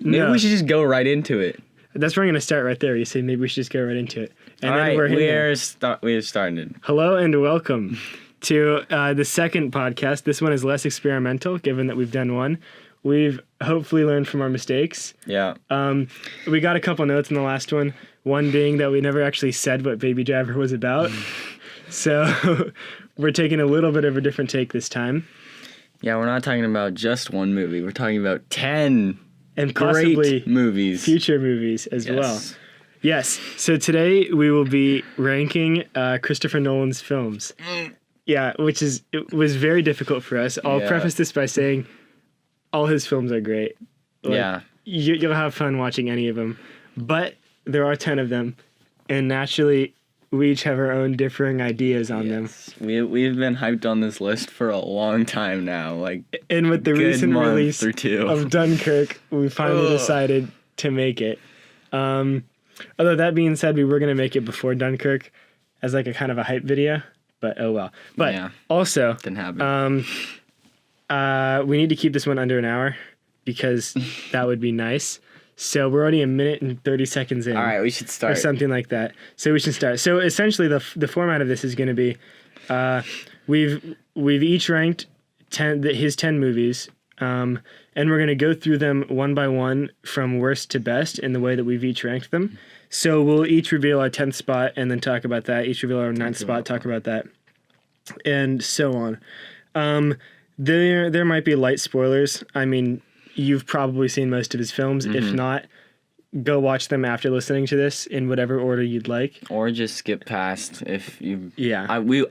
Maybe No. we should just go right into it. That's where I'm going to start right there. You say maybe we should just go right into it. And All then right, we here. have started. Hello and welcome to the second podcast. This one is less experimental, given that we've done one. We've hopefully learned from our mistakes. Yeah. We got a couple notes in the last one. One being that we never actually said what Baby Driver was about. So we're taking a little bit of a different take this time. Yeah, we're not talking about just one movie. We're talking about 10 and possibly great movies. Future movies as well. Yes. So today we will be ranking Christopher Nolan's films. Yeah, it was very difficult for us. I'll preface this by saying all his films are great. Like, you'll have fun watching any of them. But there are 10 of them. And naturally, we each have our own differing ideas on them. We've been hyped on this list for a long time now. And with the recent release of Dunkirk, we finally decided to make it. Although that being said, we were going to make it before Dunkirk as like a kind of a hype video. But oh well. But also, didn't happen. We need to keep this one under an hour because that would be nice. So we're already a minute and 30 seconds in. All right, we should start. Or something like that. So we should start. So essentially the format of this is going to be we've each ranked his 10 movies, and we're going to go through them one by one from worst to best in the way that we've each ranked them. So we'll each reveal our 10th spot and then talk about that. Each reveal our 9th spot, talk about that, and so on. There might be light spoilers. I mean, you've probably seen most of his films. Mm-hmm. If not, go watch them after listening to this in whatever order you'd like. Or just skip past if you... Yeah. We'd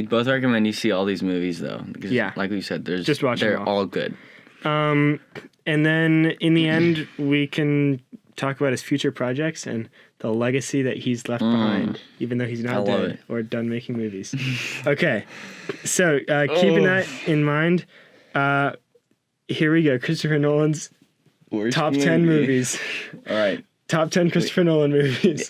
both recommend you see all these movies, though. Because, like we said, just watch they're them all good. And then, in the end, we can talk about his future projects and the legacy that he's left behind, even though he's not dead or done making movies. Okay. So, keeping that in mind... here we go. Christopher Nolan's top 10 movies. All right. Top 10 Christopher Nolan movies.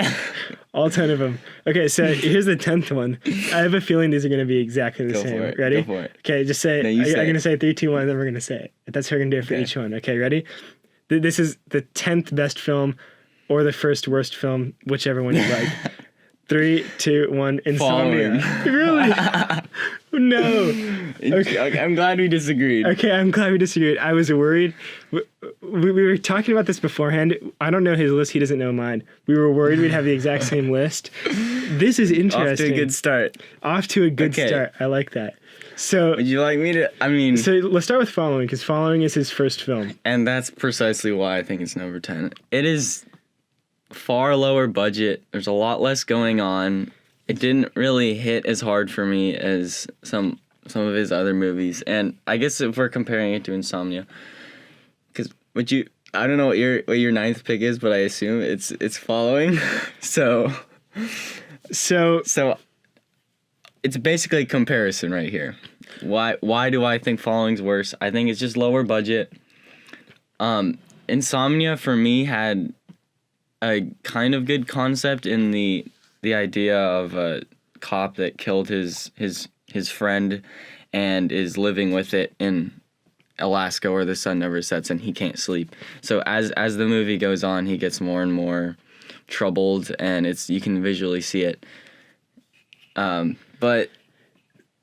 All 10 of them. Okay, so here's the 10th one. I have a feeling these are going to be exactly the same. Ready? Go for it. Okay, just say it. I'm going to say 3, 2, 1, and then we're going to say it. That's how we're going to do it for each one. Okay, ready? This is the 10th best film or the first worst film, whichever one you like. 3, 2, 1, Insomnia. Really? No. Okay, I'm glad we disagreed. Okay, I'm glad we disagreed. I was worried. We were talking about this beforehand. I don't know his list. He doesn't know mine. We were worried we'd have the exact same list. This is interesting. Off to a good start. Off to a good start. I like that. So, would you like me to, So let's start with Following, because Following is his first film. And that's precisely why I think it's number 10. It is far lower budget. There's a lot less going on. It didn't really hit as hard for me as some of his other movies. And I guess if we're comparing it to Insomnia, because I don't know what your 9th pick is, but I assume it's Following. So it's basically a comparison right here. Why do I think Following's worse? I think it's just lower budget. Insomnia for me had a kind of good concept in the idea of a cop that killed his friend and is living with it in Alaska where the sun never sets and he can't sleep. So as the movie goes on, he gets more and more troubled, and you can visually see it. But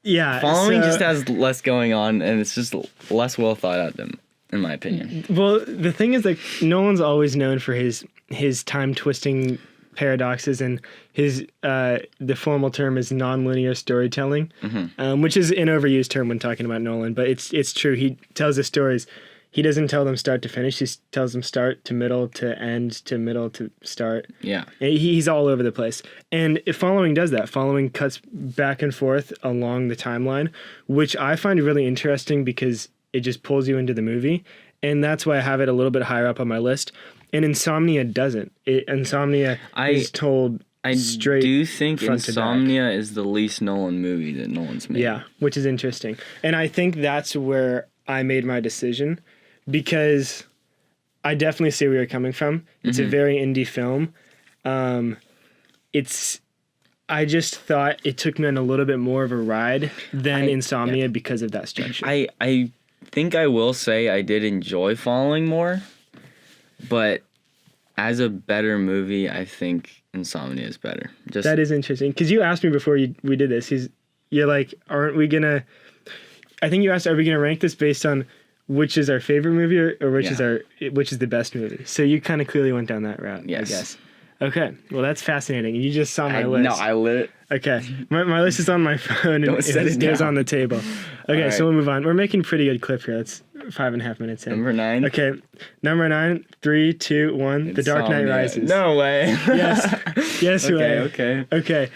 Following just has less going on, and it's just less well thought out than, in my opinion. Well, the thing is, like, Nolan's always known for his time twisting paradoxes, and his the formal term is nonlinear storytelling, which is an overused term when talking about Nolan, but it's true. He tells the stories. He doesn't tell them start to finish. He tells them start to middle to end to middle to start. Yeah. He's all over the place. And Following does that. Following cuts back and forth along the timeline, which I find really interesting because it just pulls you into the movie. And that's why I have it a little bit higher up on my list. And Insomnia doesn't. Insomnia is told straight. I do think Insomnia is the least Nolan movie that Nolan's made. Yeah, which is interesting. And I think that's where I made my decision, because I definitely see where you're coming from. It's a very indie film. I just thought it took me on a little bit more of a ride than Insomnia because of that structure. I think I will say I did enjoy Following more. But as a better movie, I think Insomnia is better. That is interesting. Because you asked me before we did this. You're like, aren't we going to... I think you asked, are we going to rank this based on which is our favorite movie or which is the best movie? So you kind of clearly went down that route, yes. I guess. Okay. Well, that's fascinating. You just saw my list. No, I lit it. Okay. My list is on my phone and it's on the table. Okay, right. So we'll move on. We're making pretty good clip here. That's 5.5 minutes in. Number 9. Okay. Number 9, 3, 2, 1. The Dark Knight Rises. No way. Yes way. Okay.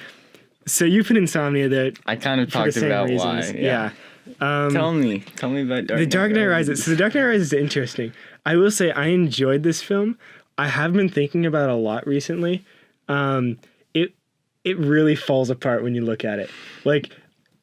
So you put Insomnia there. I kind of talked about reasons. Why. Yeah. Tell me about The Dark Knight Rises. So The Dark Knight Rises is interesting. I will say I enjoyed this film. I have been thinking about it a lot recently. It really falls apart when you look at it. Like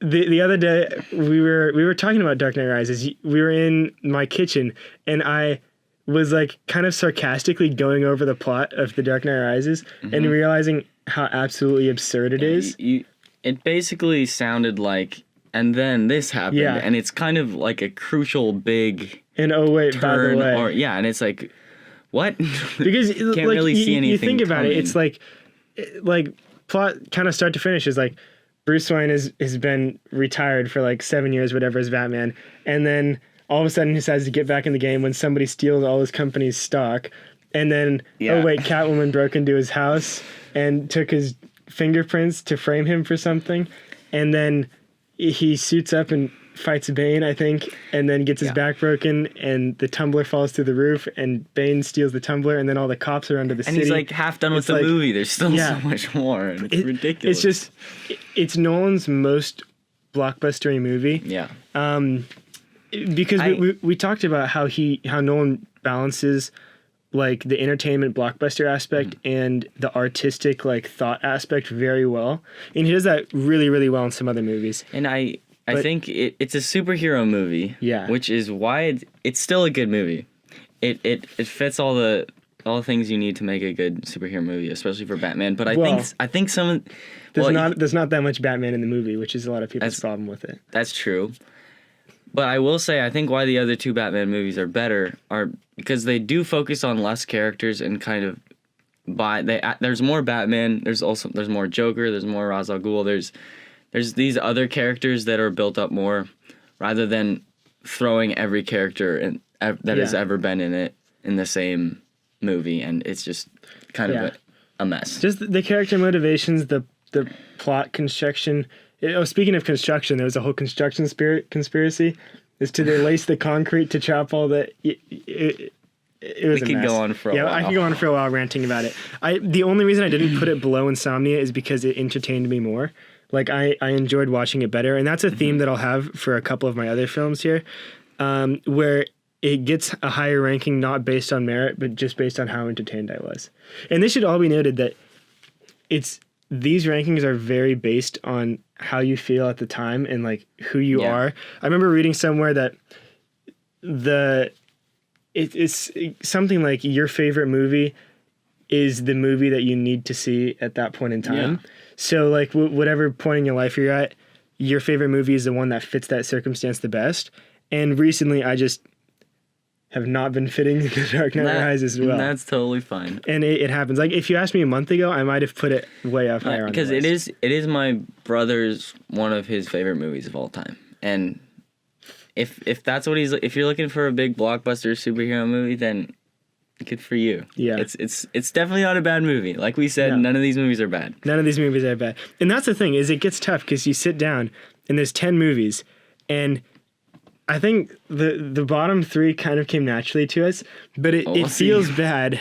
the other day we were talking about Dark Knight Rises. We were in my kitchen and I was like kind of sarcastically going over the plot of The Dark Knight Rises and realizing how absolutely absurd it is. It basically sounded like, and then this happened, and it's kind of like a crucial big and by the way, and it's like, what? Because can't really see anything. You think about coming. It's like plot kind of start to finish is like Bruce Wayne has been retired for like 7 years, whatever, as Batman, and then all of a sudden he decides to get back in the game when somebody steals all his company's stock, and then Catwoman broke into his house and took his fingerprints to frame him for something, and then he suits up and fights Bane, I think, and then gets his back broken, and the tumbler falls through the roof, and Bane steals the tumbler, and then all the cops are under the city. And he's like half done with the movie. There's still so much more. And it's ridiculous. It's just, it's Nolan's most blockbustery movie. Yeah. Because we talked about how Nolan balances like the entertainment blockbuster aspect and the artistic like thought aspect very well, and he does that really, really well in some other movies. And I think it's a superhero movie. Yeah. Which is why it's still a good movie. It fits all the things you need to make a good superhero movie, especially for Batman. But I think some there's not that much Batman in the movie, which is a lot of people's problem with it. That's true. But I will say I think why the other two Batman movies are better are because they do focus on less characters and kind of there's more Batman, there's more Joker, there's more Ra's al Ghul, there's these other characters that are built up more, rather than throwing every character that has ever been in it in the same movie, and it's just kind of a mess. Just the character motivations, the plot construction. Speaking of construction, there was a whole construction conspiracy. Is to they lace the concrete to trap all the. It was a mess. We could go on for a while. Yeah, I could go on for a while ranting about it. The only reason I didn't put it below Insomnia is because it entertained me more. Like, I enjoyed watching it better. And that's a theme that I'll have for a couple of my other films here, where it gets a higher ranking not based on merit, but just based on how entertained I was. And this should all be noted that these rankings are very based on how you feel at the time and, like, who you are. I remember reading somewhere that it's something like your favorite movie is the movie that you need to see at that point in time. Yeah. So, like, whatever point in your life you're at, your favorite movie is the one that fits that circumstance the best. And recently, I just have not been fitting The Dark Knight Rises as well. That's totally fine. And it happens. Like, if you asked me a month ago, I might have put it way up higher on the list. Because it is my brother's one of his favorite movies of all time. And if that's what if you're looking for a big blockbuster superhero movie, then good for you. Yeah. It's definitely not a bad movie. Like we said, none of these movies are bad. None of these movies are bad. And that's the thing, is it gets tough because you sit down and there's 10 movies, and I think the bottom 3 kind of came naturally to us, but it feels bad.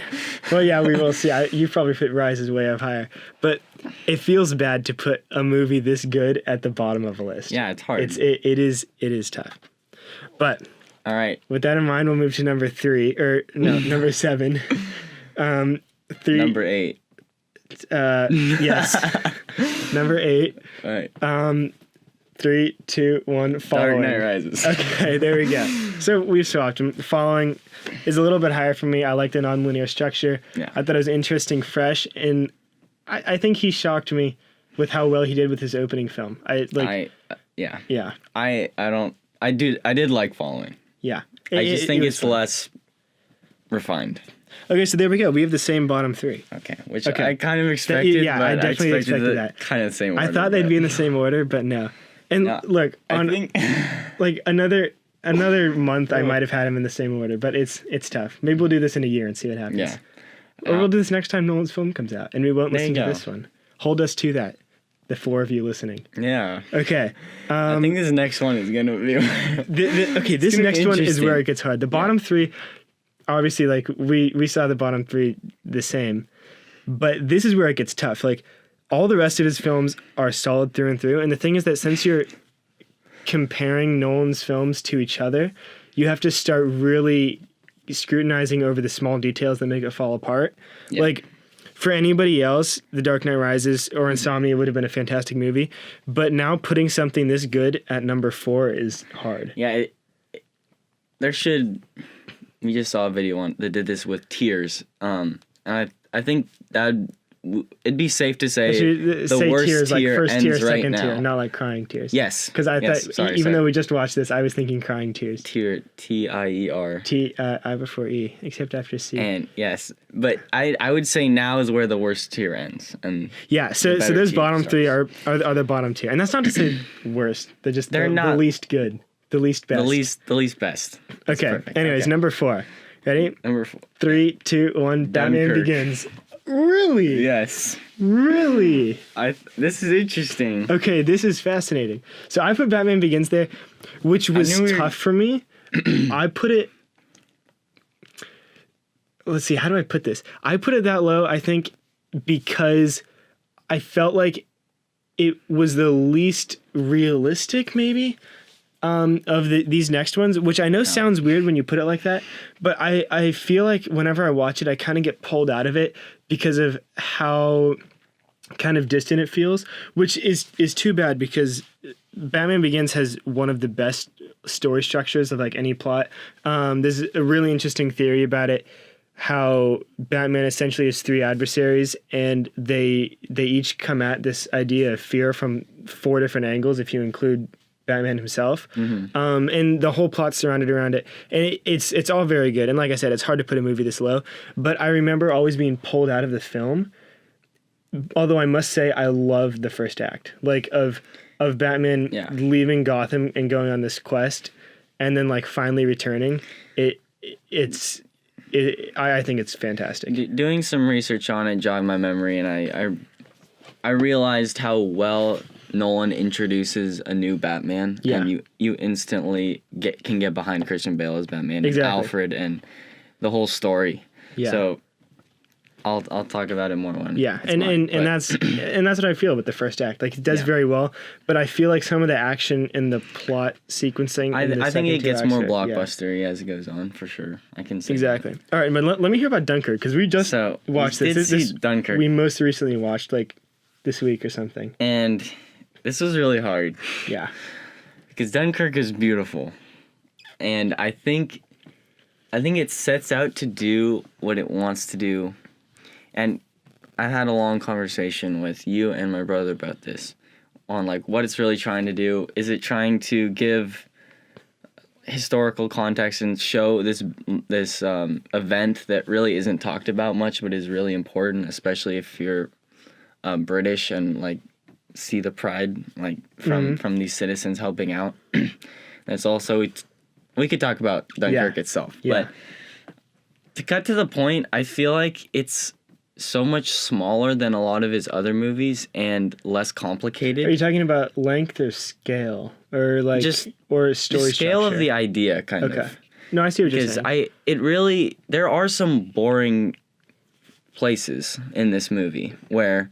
Well, yeah, we will see. You probably fit Rises way up higher, but it feels bad to put a movie this good at the bottom of a list. Yeah, it's hard. It is tough. But all right, with that in mind, we'll move to number 7. 3. Number 8. Yes. Number 8. All right. 3, 2, 1. Following. Dark Knight Rises. Okay, there we go. So we've swapped them. Following is a little bit higher for me. I like the nonlinear structure. Yeah. I thought it was interesting, fresh, and I think he shocked me with how well he did with his opening film. I did like Following. Yeah. I just think it's less refined. Okay, so there we go. We have the same bottom three. Okay, which Okay. I kind of expected. Yeah, but I definitely expected that. Kind of the same order. I thought they'd be in the same order, but no. And No, look, I on think like another month, I might have had them in the same order, but it's tough. Maybe we'll do this in a year and see what happens. yeah. Or we'll do this next time Nolan's film comes out, and we won't There you listen to go. this one. Hold us to that, the 4 of you listening. Yeah. Okay. I think this next one is gonna be. Okay, this gonna be next one is interesting. where it gets hard. The bottom three, obviously, like we saw the bottom three the same, but this is where it gets tough. Like all the rest of his films are solid through and through, and the thing is that since you're comparing Nolan's films to each other, you have to start really scrutinizing over the small details that make it fall apart. Yeah. Like for anybody else, The Dark Knight Rises or Insomnia would have been a fantastic movie, but now putting something this good at number 4 is hard. Yeah. There should. We just saw a video on that did this with tears. And I think that it'd be safe to say the Say worst tears, like tier first ends tier, right second now. tier, not like crying tears. Yes. Because I Yes, thought, sorry, even though we just watched this, I was thinking crying tears. Tier TIER. I before E, except after C. And yes, but I would say now is where the worst tier ends. And Yeah, so better those tier bottom starts. three are the bottom tier, and that's not to say worst. They're just They're the not- least good, the least best. the least best. That's Okay. perfect. Anyways, Okay. number 4. Ready? Number 4. 3, 2, 1. Batman Dunkirk. Begins. Really? Yes. Really? This is interesting. Okay, this is fascinating. So I put Batman Begins there, which was knew we were- tough for me. I put it. Let's see, how do I put this? I put it that low, I think, because I felt like it was the least realistic, maybe, of these next ones, which I know sounds weird when you put it like that, but I feel like whenever I watch it, I kind of get pulled out of it because of how kind of distant it feels, which is too bad because Batman Begins has one of the best story structures of like any plot. There's a really interesting theory about it, how Batman essentially has 3 adversaries and they each come at this idea of fear from 4 different angles if you include Batman himself. And the whole plot's surrounded around it. And it's all very good. And like I said, it's hard to put a movie this low, but I remember always being pulled out of the film. Although I must say I loved the first act, like of Batman leaving Gotham and going on this quest and then like finally returning. I think it's fantastic. Doing some research on it jogged my memory, and I realized how well Nolan introduces a new Batman, Yeah. and you instantly can get behind Christian Bale as Batman, Exactly. and Alfred, and the whole story. Yeah. So I'll talk about it more when Yeah, it's and mine, but- that's what I feel with the first act. Like it does Yeah. very well, but I feel like some of the action and the plot sequencing. in the I think second it two gets acts more are- yeah. blockbustery as it goes on, for sure. I can see Exactly. All right, but let me hear about Dunkirk because we just So watched we this. did This see Dunkirk, we most recently watched like this week or something. and this was really hard. Yeah. Because Dunkirk is beautiful, and I think it sets out to do what it wants to do. And I had a long conversation with you and my brother about this, on like what it's really trying to do. Is it trying to give historical context and show this event that really isn't talked about much, but is really important, especially if you're British and like see the pride like from these citizens helping out. That's also we could talk about Dunkirk itself, Yeah. but to cut to the point, I feel like it's so much smaller than a lot of his other movies and less complicated. Are you talking about length or scale or like Just or the story scale structure? of the idea, kind Okay. of. No, I see what you're Because saying. there are some boring places in this movie where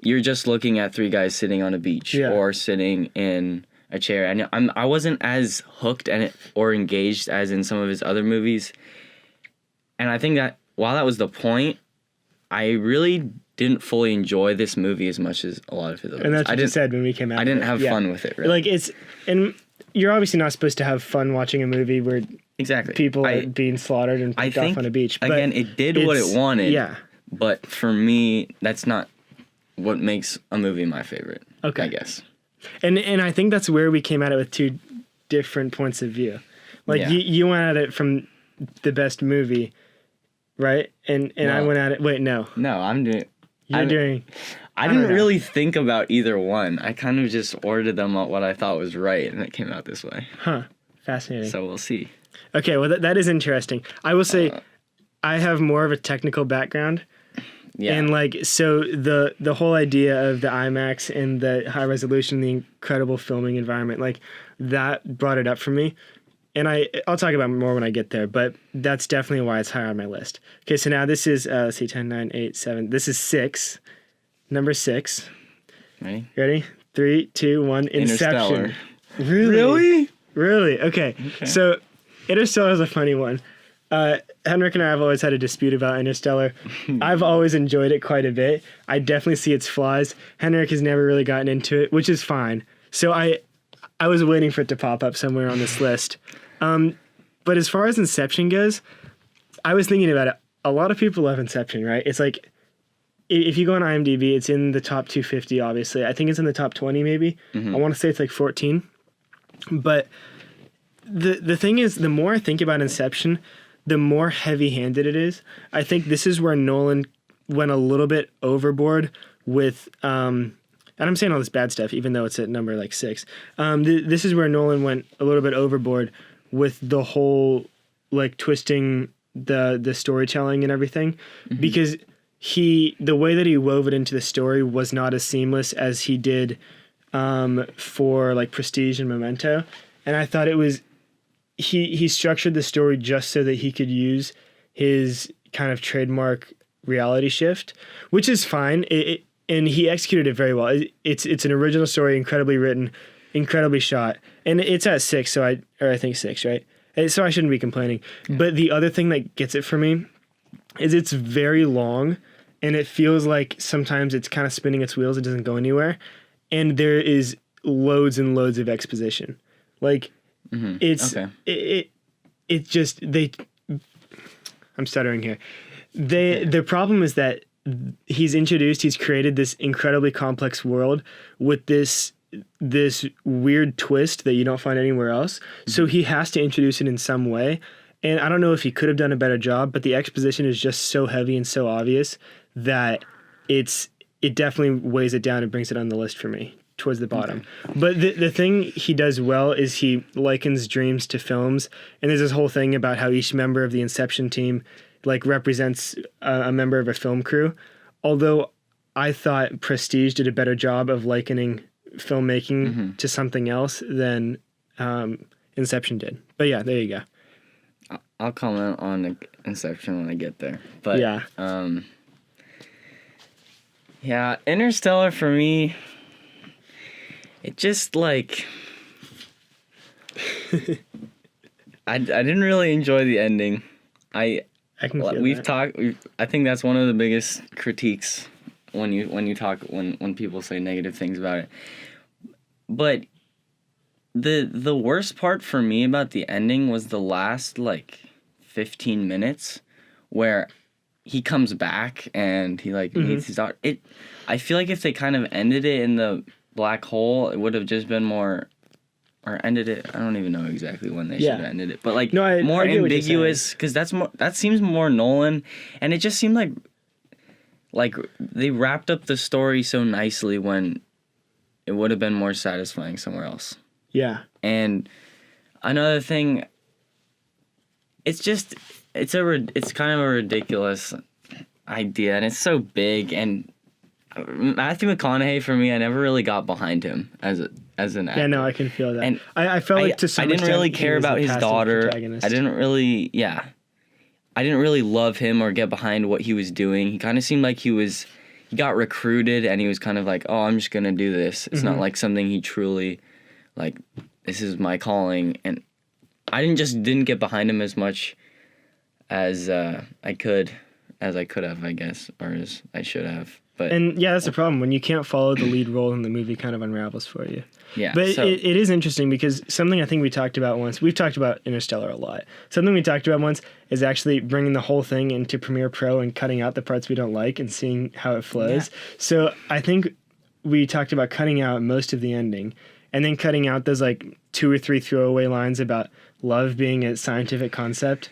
you're just looking at 3 guys sitting on a beach Yeah. or sitting in a chair, and I wasn't as hooked or engaged as in some of his other movies. And I think that while that was the point, I really didn't fully enjoy this movie as much as a lot of his others. And that's what I you didn't said when we came out. I of didn't it. have Yeah. fun with it. Really. Like and you're obviously not supposed to have fun watching a movie where Exactly. people are being slaughtered and I picked off think on a beach. But again, it did what it it's- wanted. Yeah. But for me, that's not what makes a movie my favorite. Okay. I guess. And I think that's where we came at it with 2 different points of view. Like Yeah. you went at it from the best movie, right? And I Well, went at it. Wait, no, No, I'm doing. you're doing. I don't didn't know. really think about either one. I kind of just ordered them at what I thought was right, and it came out this way. Huh. Fascinating. So we'll see. Okay, well that is interesting. I will say I have more of a technical background. Yeah. And like so the whole idea of the IMAX and the high resolution, the incredible filming environment, like that brought it up for me. And I'll talk about it more when I get there, but that's definitely why it's higher on my list. Okay, so now this is let's see, 10, 9, 8, 7. This is 6. Number 6. Ready? Ready? 3, 2, 1. Inception. Really? Really? Okay. So Interstellar is a funny one. Henrik and I have always had a dispute about Interstellar. I've always enjoyed it quite a bit. I definitely see its flaws. Henrik has never really gotten into it, which is fine. So I was waiting for it to pop up somewhere on this list. But as far as Inception goes, I was thinking about it. A lot of people love Inception, right? It's like, if you go on IMDb, it's in the top 250, obviously. I think it's in the top 20, maybe. I want to say it's like 14. But the thing is, the more I think about Inception, the more heavy-handed it is. I think this is where Nolan went a little bit overboard with, and I'm saying all this bad stuff, even though it's at number like 6. This is where Nolan went a little bit overboard with the whole like twisting the storytelling and everything, because the way that he wove it into the story was not as seamless as he did for like Prestige and Memento. And I thought it was, he structured the story just so that he could use his kind of trademark reality shift, which is fine. And he executed it very well. It's an original story, incredibly written, incredibly shot, and it's at 6. So I think 6, right? So I shouldn't be complaining. Yeah. But the other thing that gets it for me is it's very long, and it feels like sometimes it's kind of spinning its wheels. It doesn't go anywhere, and there is loads and loads of exposition. Like it's it just they. I'm stuttering here. The problem is that he's created this incredibly complex world with this weird twist that you don't find anywhere else. So he has to introduce it in some way. And I don't know if he could have done a better job, but the exposition is just so heavy and so obvious that it definitely weighs it down and brings it on the list for me towards the bottom. But the thing he does well is he likens dreams to films. And there's this whole thing about how each member of the Inception team like represents a member of a film crew. Although I thought Prestige did a better job of likening filmmaking to something else than Inception did. But yeah, there you go. I'll comment on Inception when I get there. But yeah, Interstellar for me, it just like I didn't really enjoy the ending. I think that's one of the biggest critiques when people say negative things about it. But the worst part for me about the ending was the last like 15 minutes where he comes back and he like meets his daughter. I feel like if they kind of ended it in the black hole, it would have just been more, or ended it. I don't even know exactly when they should have ended it, but like more ambiguous, because that seems more Nolan, and it just seemed like they wrapped up the story so nicely when it would have been more satisfying somewhere else. Yeah. And another thing, it's kind of a ridiculous idea, and it's so big, and Matthew McConaughey, for me, I never really got behind him as an actor. Yeah, no, I can feel that. And I felt like to some extent I didn't really care about his daughter. Protagonist. I didn't really love him or get behind what he was doing. He kind of seemed like he got recruited, and he was kind of like, oh, I'm just gonna do this. It's not like something he truly, like, this is my calling. And I didn't get behind him as much as I could have, I guess, or as I should have. And yeah, that's the problem. When you can't follow the lead role in the movie, kind of unravels for you. Yeah. But it is interesting because something I think we talked about once, we've talked about Interstellar a lot. Something we talked about once is actually bringing the whole thing into Premiere Pro and cutting out the parts we don't like and seeing how it flows. Yeah. So I think we talked about cutting out most of the ending and then cutting out those like 2 or 3 throwaway lines about love being a scientific concept.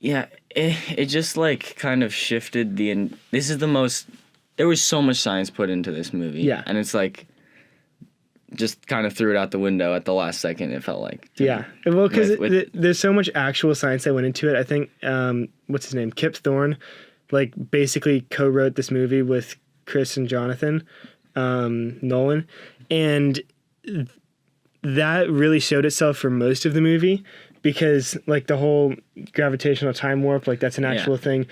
Yeah, it just like kind of shifted this is the most, there was so much science put into this movie. Yeah. And it's like, just kind of threw it out the window at the last second, it felt like. Yeah. Well, because With- there's so much actual science that went into it. I think, what's his name? Kip Thorne, like, basically co-wrote this movie with Chris and Jonathan Nolan. And that really showed itself for most of the movie because, like, the whole gravitational time warp, like, that's an actual thing.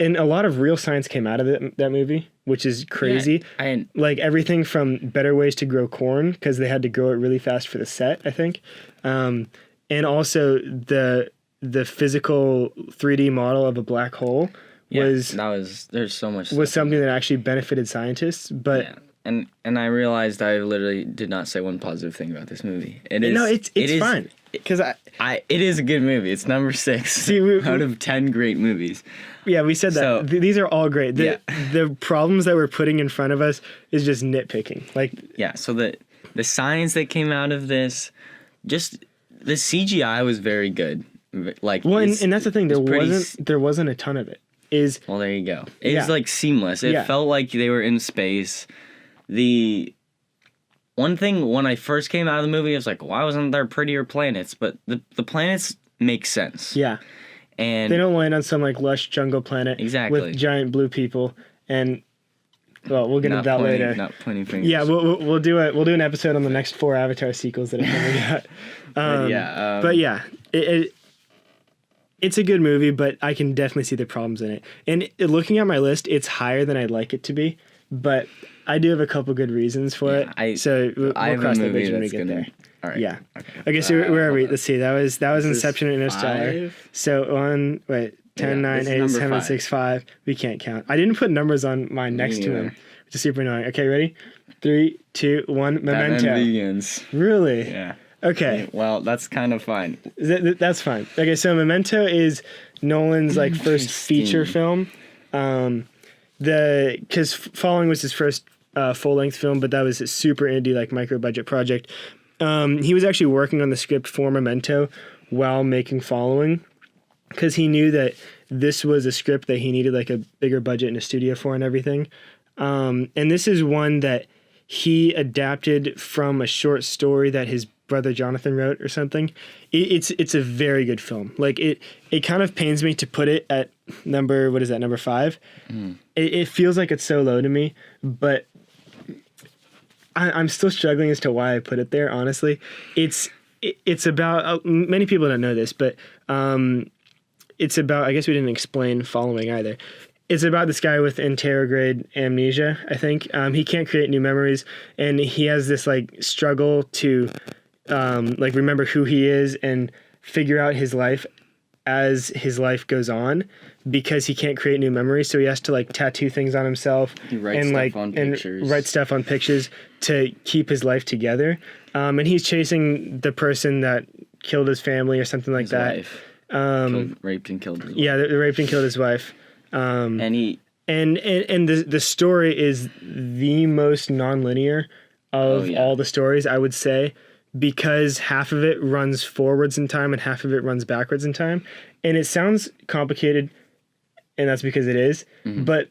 And a lot of real science came out of that movie, which is crazy. Yeah, like everything from better ways to grow corn because they had to grow it really fast for the set, I think, and also the physical 3D model of a black hole there's so much was something that actually benefited scientists. But and I realized I literally did not say one positive thing about this movie. It's fine because it is a good movie. It's number 6 out of 10 great movies. Yeah, we said that. So, these are all great. The problems that we're putting in front of us is just nitpicking. Like, yeah, so the science that came out of this, just the CGI was very good. Like, well, and that's the thing. There wasn't a ton of it. Well, there you go. It was like seamless. It felt like they were in space. The one thing when I first came out of the movie, I was like, why wasn't there prettier planets? But the planets make sense. Yeah. And they don't land on some like lush jungle planet with giant blue people. And well, we'll get into that later. Not pointing fingers. Yeah, we'll do an episode on the next 4 Avatar sequels that are coming out. But yeah, it's a good movie, but I can definitely see the problems in it. And looking at my list, it's higher than I'd like it to be, but I do have a couple good reasons for it. We'll cross that bridge when we get there. All right. Yeah. Okay, so where are we? Let's see. That was Inception and Interstellar. 5? So 10, 9, 8, 7, 6, 5. We can't count. I didn't put numbers on mine next to him, which is super annoying. Okay, ready? 3, 2, 1. Memento. Batman Begins. Really? Yeah. Okay. Well, that's kind of fine. That's fine. Okay, so Memento is Nolan's like first feature film. Because Falling was his first full-length film, but that was a super indie, like micro-budget project. He was actually working on the script for Memento while making Following, because he knew that this was a script that he needed like a bigger budget in a studio for and everything. And this is one that he adapted from a short story that his brother Jonathan wrote or something. It's a very good film. Like it kind of pains me to put it at number 5. It feels like it's so low to me, but I'm still struggling as to why I put it there. Honestly, it's about many people don't know this, but it's about, I guess we didn't explain Following either. It's about this guy with anterograde amnesia, I think. He can't create new memories, and he has this like struggle to like remember who he is and figure out his life as his life goes on, because he can't create new memories. So he has to like tattoo things on himself and write stuff on pictures to keep his life together. And he's chasing the person that killed his family or something like that. Wife. Raped and killed his wife. Yeah, raped and killed his wife. And the story is the most nonlinear of all the stories, I would say, because half of it runs forwards in time and half of it runs backwards in time. And it sounds complicated, and that's because it is. Mm-hmm. But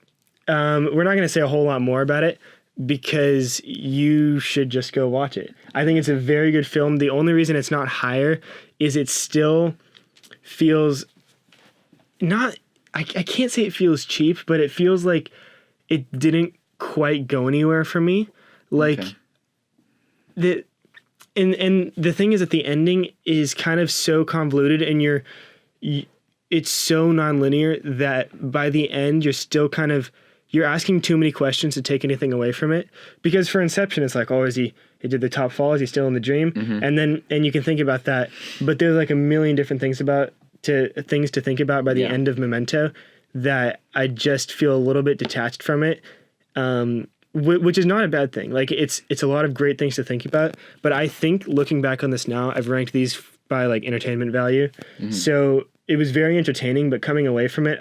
we're not going to say a whole lot more about it, because you should just go watch it. I think it's a very good film. The only reason it's not higher is it still feels not... I can't say it feels cheap, but it feels like it didn't quite go anywhere for me. Like, and the thing is that the ending is kind of so convoluted, and it's so nonlinear that by the end you're still kind of, you're asking too many questions to take anything away from it. Because for Inception, it's like, oh, he did the top fall? Is he still in the dream? Mm-hmm. And you can think about that, but there's like a million different things to think about by the end of Memento that I just feel a little bit detached from it, which is not a bad thing. Like it's a lot of great things to think about, but I think looking back on this now, I've ranked these by like entertainment value. Mm-hmm. So it was very entertaining, but coming away from it,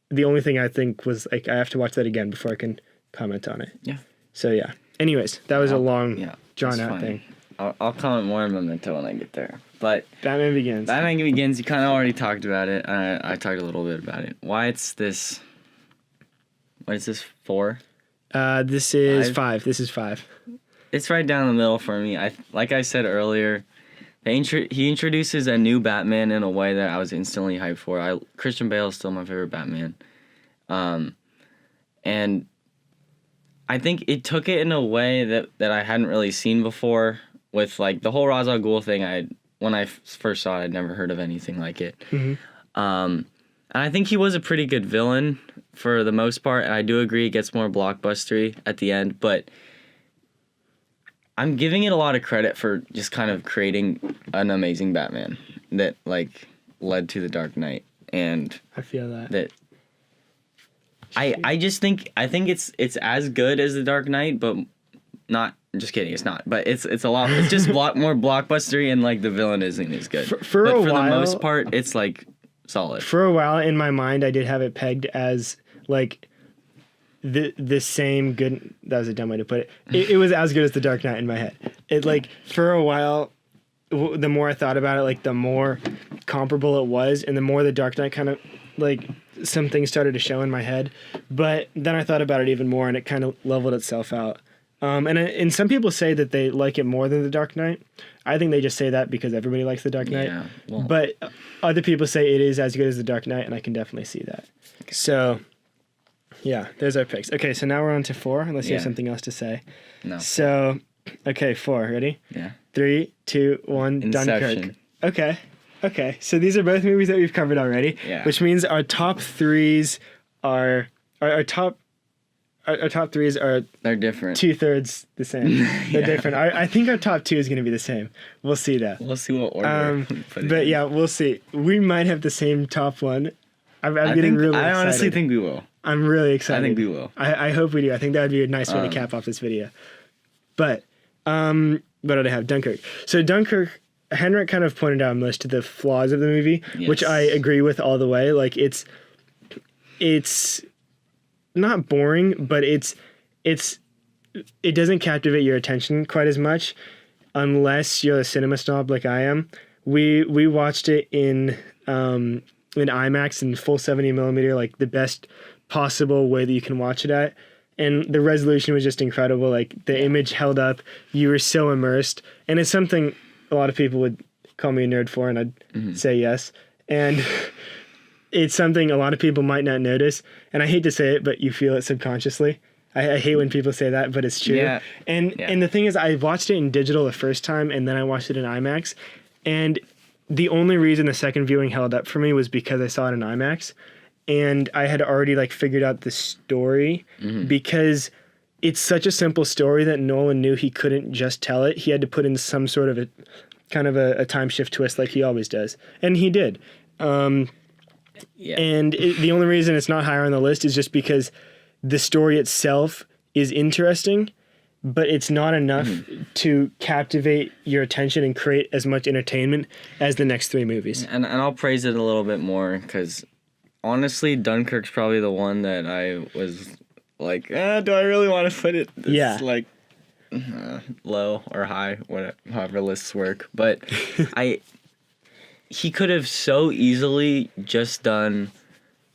the only thing I think was like, I have to watch that again before I can comment on it. Yeah. So yeah. Anyways, that was a long, drawn out thing. I'll comment more on Memento when I get there. But Batman Begins. Batman Begins, you kind of already talked about it. I talked a little bit about it. Why it's this... What is this, 4? This is 5. This is 5. It's right down the middle for me. Like I said earlier, he introduces a new Batman in a way that I was instantly hyped for. Christian Bale is still my favorite Batman. And I think it took it in a way that I hadn't really seen before with, like, the whole Ra's al Ghul thing. When I first saw it, I'd never heard of anything like it. Mm-hmm. And I think he was a pretty good villain for the most part. And I do agree it gets more blockbustery at the end, but I'm giving it a lot of credit for just kind of creating an amazing Batman that, like, led to The Dark Knight. And I feel that. I just think it's as good as The Dark Knight, but not. Just kidding, it's not. But it's a lot. It's just more blockbustery, and, like, the villain isn't as good. For the while, most part, it's, like, solid. For a while in my mind, I did have it pegged as, like, the same good. That was a dumb way to put it. It was as good as The Dark Knight in my head. It, like, for a while, the more I thought about it, like, the more comparable it was, and the more The Dark Knight kind of, like, some things started to show in my head. But then I thought about it even more, and it kind of leveled itself out. And some people say that they like it more than The Dark Knight. I think they just say that because everybody likes The Dark Knight. Yeah, well. But other people say it is as good as The Dark Knight, and I can definitely see that. Okay. So, yeah, there's our picks. Okay, so now we're on to 4, unless you have something else to say. No. So, okay, 4. Ready? Yeah. 3, 2, 1, Inception. Dunkirk. Okay. So these are both movies that we've covered already. Yeah. Which means our top 3s are... Our top 3s are... They're different. 2/3 the same. They're different. I think our top 2 is going to be the same. We'll see that. We'll see what order. But yeah, we'll see. We might have the same top 1. I'm getting really excited. I honestly think we will. I'm really excited. I think we will. I hope we do. I think that would be a nice way to cap off this video. But, what did I have? Dunkirk. So Dunkirk, Henrik kind of pointed out most of the flaws of the movie, which I agree with all the way. Like, it's not boring, but it doesn't captivate your attention quite as much unless you're a cinema snob like I am. We watched it in IMAX in full 70 millimeter, like the best possible way that you can watch it at. And the resolution was just incredible. Like, the image held up. You were so immersed. And it's something a lot of people would call me a nerd for, and I'd say yes. And it's something a lot of people might not notice. And I hate to say it, but you feel it subconsciously. I hate when people say that, but it's true. Yeah. And the thing is, I watched it in digital the first time, and then I watched it in IMAX. And the only reason the second viewing held up for me was because I saw it in IMAX. And I had already, like, figured out the story because it's such a simple story that Nolan knew he couldn't just tell it. He had to put in some sort of a time shift twist like he always does. And he did. And the only reason it's not higher on the list is just because the story itself is interesting, but it's not enough to captivate your attention and create as much entertainment as the next 3 movies. And I'll praise it a little bit more because, honestly, Dunkirk's probably the one that I was like, do I really want to put it this, like, low or high, whatever, however lists work. But he could have so easily just done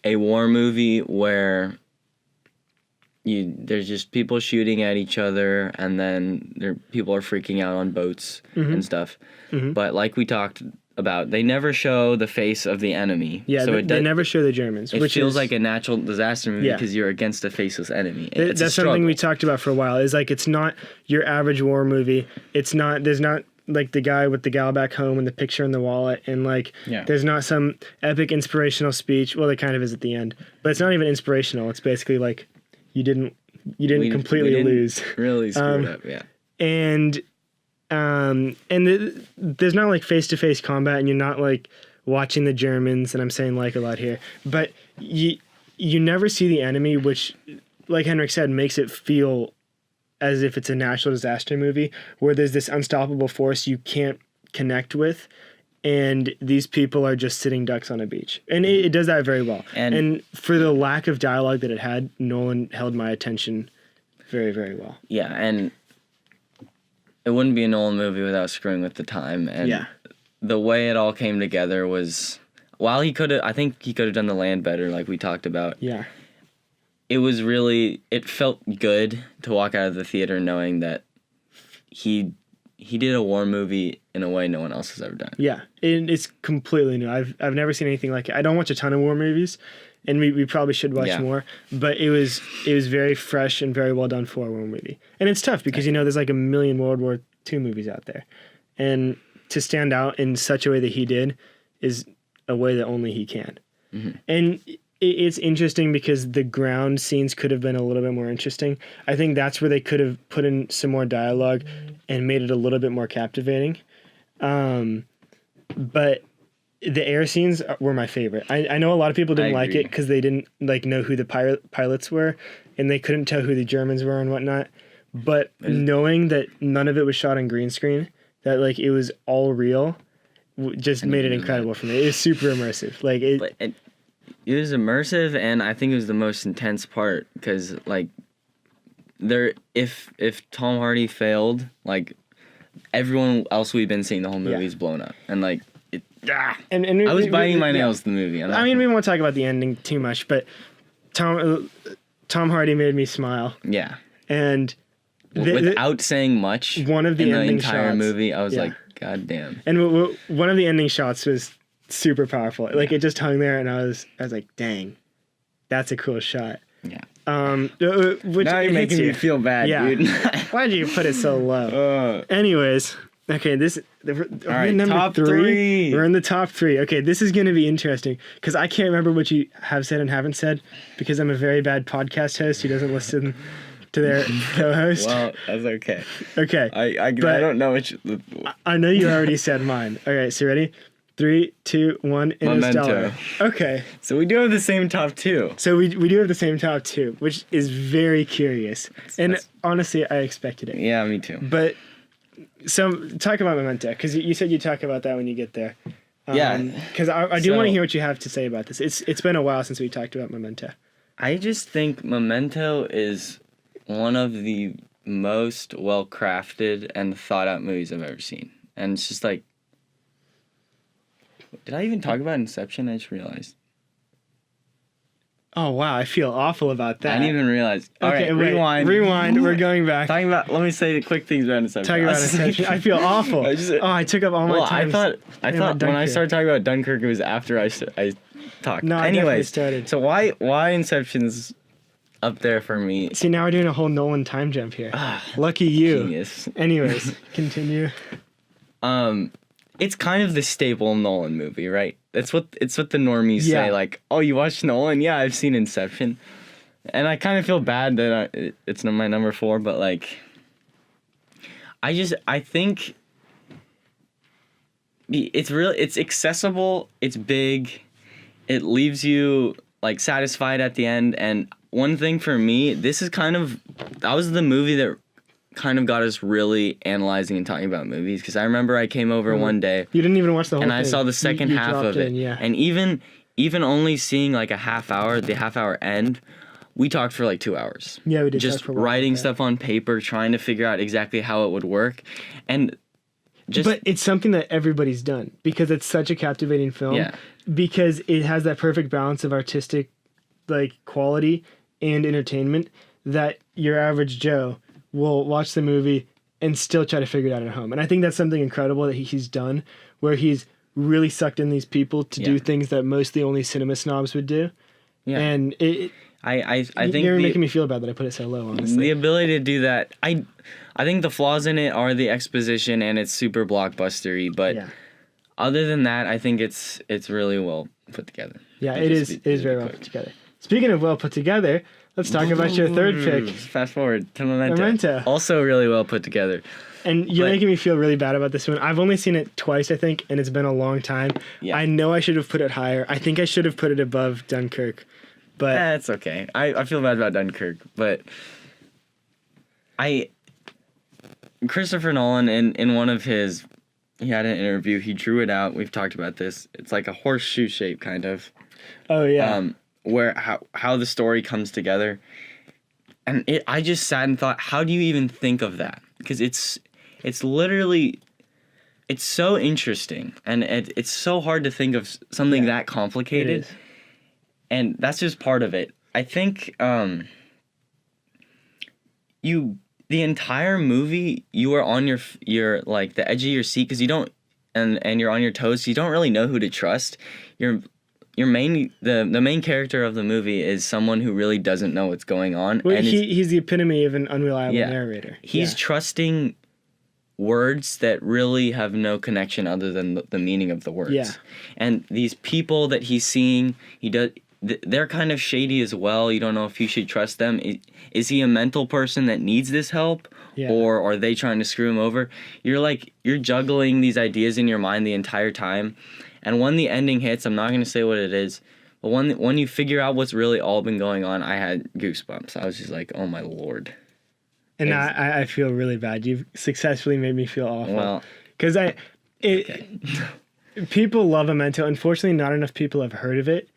a war movie where there's just people shooting at each other, and then people are freaking out on boats and stuff. But like we talked about, they never show the face of the enemy. Yeah, so they never show the Germans. It feels like a natural disaster movie because you're against a faceless enemy. That's something we talked about for a while. Is like, it's not your average war movie. There's not like the guy with the gal back home and the picture in the wallet, and like there's not some epic inspirational speech. Well, it kind of is at the end, but it's not even inspirational. It's basically like you didn't completely lose. Really screwed up, yeah. And there's not like face-to-face combat, and you're not like watching the Germans, and I'm saying like a lot here, but you never see the enemy, which, like Henrik said, makes it feel as if it's a natural disaster movie where there's this unstoppable force you can't connect with, and these people are just sitting ducks on a beach. And it does that very well. And for the lack of dialogue that it had, Nolan held my attention very, very well. Yeah, and it wouldn't be a Nolan movie without screwing with the time. And the way it all came together was, while I think he could have done The Land better, like we talked about. Yeah. It felt good to walk out of the theater knowing that he did a war movie in a way no one else has ever done. Yeah, it's completely new. I've never seen anything like it. I don't watch a ton of war movies, and we probably should watch more. But it was very fresh and very well done for a war movie. And it's tough because there's like a million World War II movies out there, and to stand out in such a way that he did is a way that only he can. Mm-hmm. And it's interesting because the ground scenes could have been a little bit more interesting. I think that's where they could have put in some more dialogue and made it a little bit more captivating. But the air scenes were my favorite. I know a lot of people didn't like it because they didn't know who the pilots were, and they couldn't tell who the Germans were and whatnot. But knowing that none of it was shot on green screen, that it was all real, just made it incredible for me. It was super immersive. It was immersive, and I think it was the most intense part because if Tom Hardy failed, everyone else we've been seeing the whole movie is blown up, and I was biting my nails the movie. We won't talk about the ending too much, but Tom Hardy made me smile. Yeah, and without saying much, one of the ending entire shots, movie, I was like, God damn. And one of the ending shots was super powerful. It just hung there, and I was like, dang, that's a cool shot. Yeah. Which now you're making me feel bad, dude. Why'd you put it so low? Anyways, okay, all right, number top three. We're in the top 3. Okay, this is going to be interesting because I can't remember what you have said and haven't said because I'm a very bad podcast host who doesn't listen to their co-host. Well, that's okay. Okay. I don't know which. I know you already said mine. Okay, so ready? 3, 2, 1, Interstellar. Memento. Okay. So we do have the same top 2. So we do have the same top 2, which is very curious. And honestly, I expected it. Yeah, me too. But talk about Memento, because you said you'd talk about that when you get there. Yeah. Because I do want to hear what you have to say about this. It's been a while since we talked about Memento. I just think Memento is one of the most well-crafted and thought-out movies I've ever seen. And it's just did I even talk about Inception? I just realized. Oh, wow. I feel awful about that. I didn't even realize. All right, rewind. Rewind. We're going back. Let me say the quick things about Inception. Talking about Inception. I feel awful. I took up all my time. I thought when I started talking about Dunkirk, it was after I talked. No, I definitely started. So why Inception's up there for me? See, now we're doing a whole Nolan time jump here. Lucky you. Genius. Anyways, continue. It's kind of the staple Nolan movie, right? It's what the normies say. Oh, you watched Nolan? Yeah, I've seen Inception, and I kind of feel bad that it's my number 4, but I think it's accessible, it's big, it leaves you satisfied at the end. And one thing for me, that was the movie that kind of got us really analyzing and talking about movies, because I remember I came over one day. You didn't even watch the whole thing. And I saw the second half of it. And even only seeing a half hour, the half hour end, we talked for 2 hours. Yeah, we did. Just writing stuff on paper, trying to figure out exactly how it would work. But it's something that everybody's done because it's such a captivating film. Yeah. Because it has that perfect balance of artistic quality and entertainment that your average Joe will watch the movie and still try to figure it out at home. And I think that's something incredible that he's done, where he's really sucked in these people to do things that mostly only cinema snobs would do. Yeah. And I think you're making me feel bad that I put it so low, honestly. The ability to do that, I think the flaws in it are the exposition and it's super blockbustery, but other than that, I think it's really well put together. Yeah, it is very well put together. Speaking of well put together, let's talk about your third pick. Fast forward to Memento. Also really well put together. And you're making me feel really bad about this one. I've only seen it twice, I think, and it's been a long time. Yeah. I know I should have put it higher. I think I should have put it above Dunkirk. But that's okay. I feel bad about Dunkirk, but Christopher Nolan, in one of his, he had an interview, he drew it out. We've talked about this. It's like a horseshoe shape, kind of. Oh, yeah. Where how the story comes together. And I just sat and thought, how do you even think of that? Because it's literally it's so interesting, and it's so hard to think of something that It complicated, is. and that's just part of it. I think the entire movie you are on your like the edge of your seat because you don't and you're on your toes. So you don't really know who to trust. Your the main character of the movie is someone who really doesn't know what's going on, Well, and he's the epitome of an unreliable narrator. he's trusting words that really have no connection other than the meaning of the words. Yeah. And these people that he's seeing, they're kind of shady as well. You don't know if you should trust them. Is he a mental person that needs this help? Yeah. Or are they trying to screw him over? You're juggling these ideas in your mind the entire time. And when the ending hits, I'm not going to say what it is, but when you figure out what's really all been going on, I had goosebumps. I was just like, oh my Lord. And I feel really bad. You've successfully made me feel awful. Well, because people love Memento. Unfortunately, not enough people have heard of it,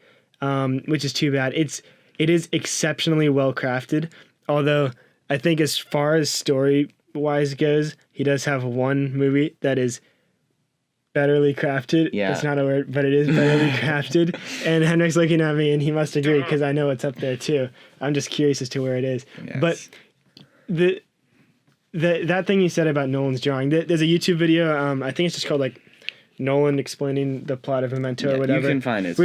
which is too bad. It is exceptionally well crafted. Although I think as far as story wise goes, he does have one movie that is betterly crafted. Yeah. It's not a word, but it is betterly crafted. And Henrik's looking at me, and he must agree because I know it's up there too. I'm just curious as to where it is. Yes. But that thing you said about Nolan's drawing, there's a YouTube video. I think it's just called like Nolan explaining the plot of Memento or whatever. You can find it.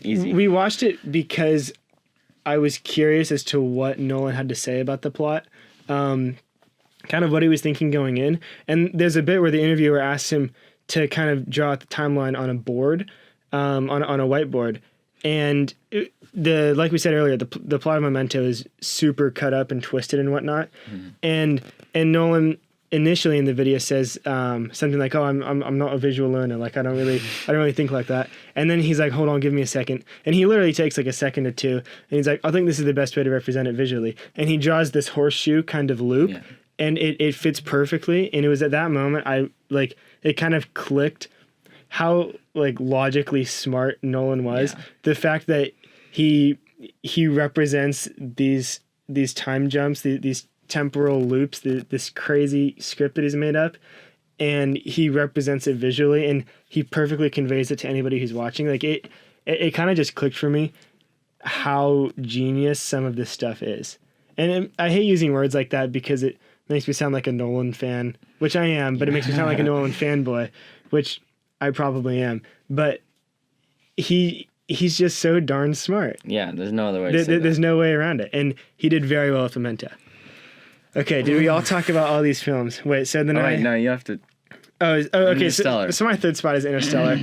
Easy. We watched it because I was curious as to what Nolan had to say about the plot, kind of what he was thinking going in. And there's a bit where the interviewer asks him to kind of draw out the timeline on a board, on a whiteboard. And like we said earlier, the plot of Memento is super cut up and twisted and whatnot. Mm-hmm. And Nolan initially in the video says something like, "Oh, I'm not a visual learner. Like I don't really think like that." And then he's like, "Hold on, give me a second." And he literally takes like a second or two, and he's like, "I think this is the best way to represent it visually." And he draws this horseshoe kind of loop, and it fits perfectly. And it was at that moment it kind of clicked how like logically smart Nolan was. Yeah. The fact that he represents these time jumps, these temporal loops, this crazy script that he's made up, and he represents it visually, and he perfectly conveys it to anybody who's watching. Like it kind of just clicked for me how genius some of this stuff is. And I hate using words like that because it makes me sound like a Nolan fan, which I am, but it makes me sound like a Nolan fanboy, which I probably am. But he's just so darn smart. Yeah, there's no other way to say that. There's no way around it. And he did very well with Memento. Okay, did we all talk about all these films? Wait, so then no, you have to... Oh, okay, Interstellar. So my third spot is Interstellar.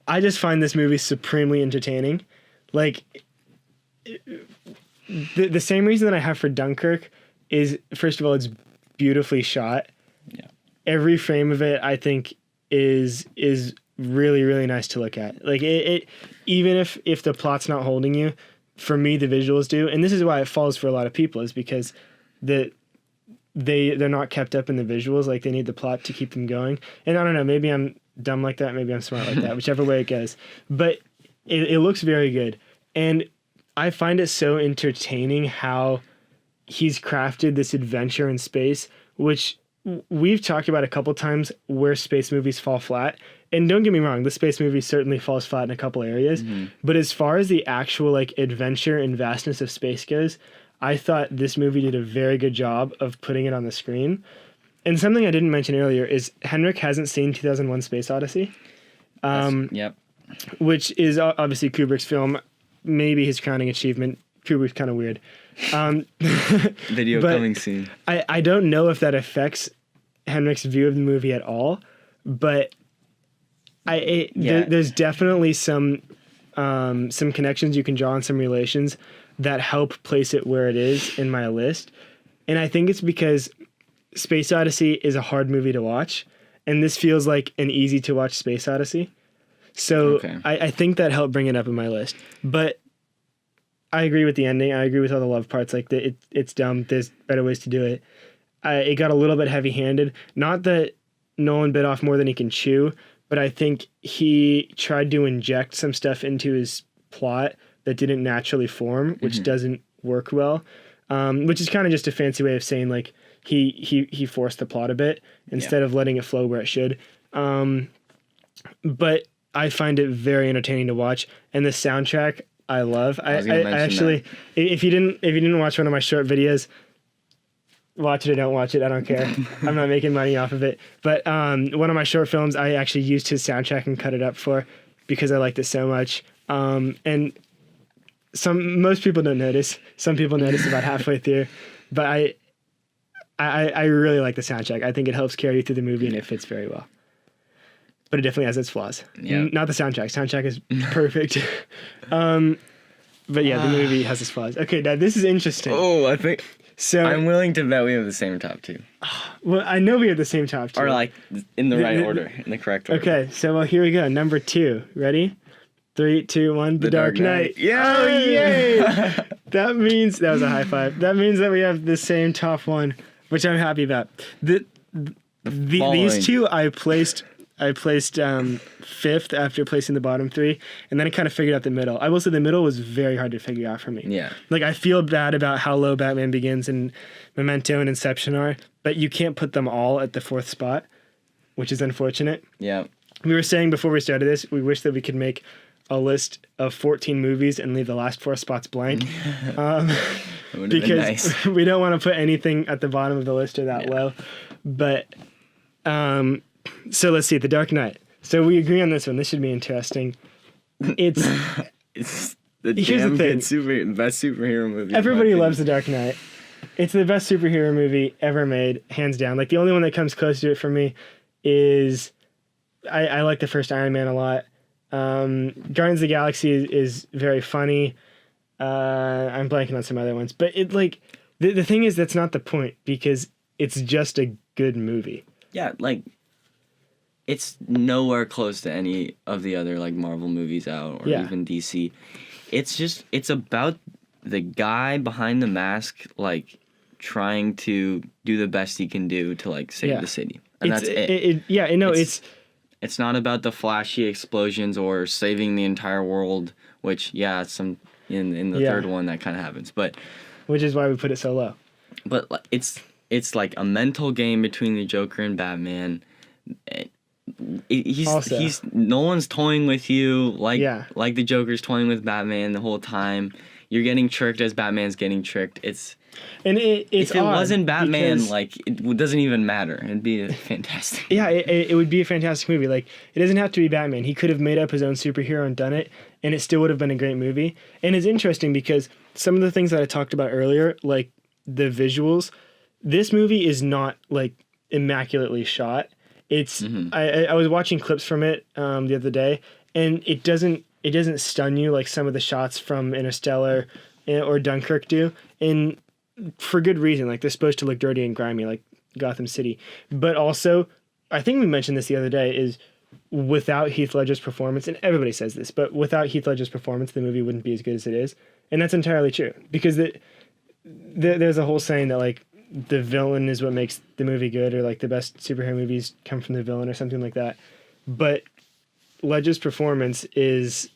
I just find this movie supremely entertaining. Like, the same reason that I have for Dunkirk is, first of all, it's beautifully shot. Yeah. Every frame of it, I think, is really, really nice to look at. Like, it even if the plot's not holding you, for me, the visuals do. And this is why it falls for a lot of people, is because they're not kept up in the visuals. Like, they need the plot to keep them going. And I don't know, maybe I'm dumb like that, maybe I'm smart like that, whichever way it goes. But it looks very good. And I find it so entertaining how he's crafted this adventure in space, which we've talked about a couple times where space movies fall flat. And don't get me wrong, the space movie certainly falls flat in a couple areas. Mm-hmm. But as far as the actual like adventure and vastness of space goes, I thought this movie did a very good job of putting it on the screen. And something I didn't mention earlier is Henrik hasn't seen 2001 Space Odyssey. Yep. Which is obviously Kubrick's film, maybe his crowning achievement. Kubrick's kind of weird. Video coming soon. I don't know if that affects Henrik's view of the movie at all, but there's definitely some connections you can draw and some relations that help place it where it is in my list. And I think it's because Space Odyssey is a hard movie to watch, and this feels like an easy to watch Space Odyssey. So okay. I think that helped bring it up in my list. But I agree with the ending. I agree with all the love parts. Like it's dumb. There's better ways to do it. It got a little bit heavy-handed. Not that Nolan bit off more than he can chew, but I think he tried to inject some stuff into his plot that didn't naturally form, which doesn't work well. Which is kind of just a fancy way of saying like he forced the plot a bit instead of letting it flow where it should. But I find it very entertaining to watch, and the soundtrack I love. I actually, if you didn't watch one of my short videos, watch it or don't watch it. I don't care. I'm not making money off of it. But one of my short films, I actually used his soundtrack and cut it up for because I liked it so much. And most people don't notice. Some people notice about halfway through, but I really like the soundtrack. I think it helps carry you through the movie, and it fits very well. But it definitely has its flaws. Yeah. Not the soundtrack. Soundtrack is perfect. But yeah, the movie has its flaws. Okay, now this is interesting. Oh, I think So I'm willing to bet we have the same top two. well, I know we have the same top two. Or like in the right order, in the correct order. Okay, so well, here we go. Number 2. Ready? 3, 2, 1. The Dark Knight. Yeah. Oh, yay! That means that was a high five. That means that we have the same top one, which I'm happy about. These two I placed fifth after placing the bottom 3, and then I kind of figured out the middle. I will say the middle was very hard to figure out for me. Yeah. Like, I feel bad about how low Batman Begins and Memento and Inception are, but you can't put them all at the 4th spot, which is unfortunate. Yeah. We were saying before we started this, we wish that we could make a list of 14 movies and leave the last 4 spots blank. Because nice. we don't want to put anything at the bottom of the list or that low. But, so let's see, The Dark Knight. So we agree on this one. This should be interesting. It's the here's damn the thing. good best superhero movie. Everybody loves The Dark Knight. It's the best superhero movie ever made, hands down. Like, the only one that comes close to it for me is I like the first Iron Man a lot. Guardians of the Galaxy is very funny. I'm blanking on some other ones, but it like the thing is that's not the point because it's just a good movie. Yeah, like it's nowhere close to any of the other like Marvel movies out or even DC. It's about the guy behind the mask like trying to do the best he can do to like save the city. And that's it. It's not about the flashy explosions or saving the entire world, which some in the third one that kind of happens, but which is why we put it so low. But it's like a mental game between the Joker and Batman. He's Nolan's toying with you like the Joker's toying with Batman the whole time. You're getting tricked as Batman's getting tricked. If it wasn't Batman, like it doesn't even matter. It'd be fantastic. Yeah, it would be a fantastic movie. Like it doesn't have to be Batman. He could have made up his own superhero and done it, and it still would have been a great movie. And it's interesting because some of the things that I talked about earlier, like the visuals, this movie is not like immaculately shot. It's I was watching clips from it the other day, and it doesn't stun you like some of the shots from Interstellar or Dunkirk do, and for good reason. Like they're supposed to look dirty and grimy like Gotham City, but also I think we mentioned this the other day is without Heath Ledger's performance, and everybody says this, but without Heath Ledger's performance, the movie wouldn't be as good as it is, and that's entirely true because there's a whole saying that like the villain is what makes the movie good, or like the best superhero movies come from the villain or something like that. But Ledger's performance is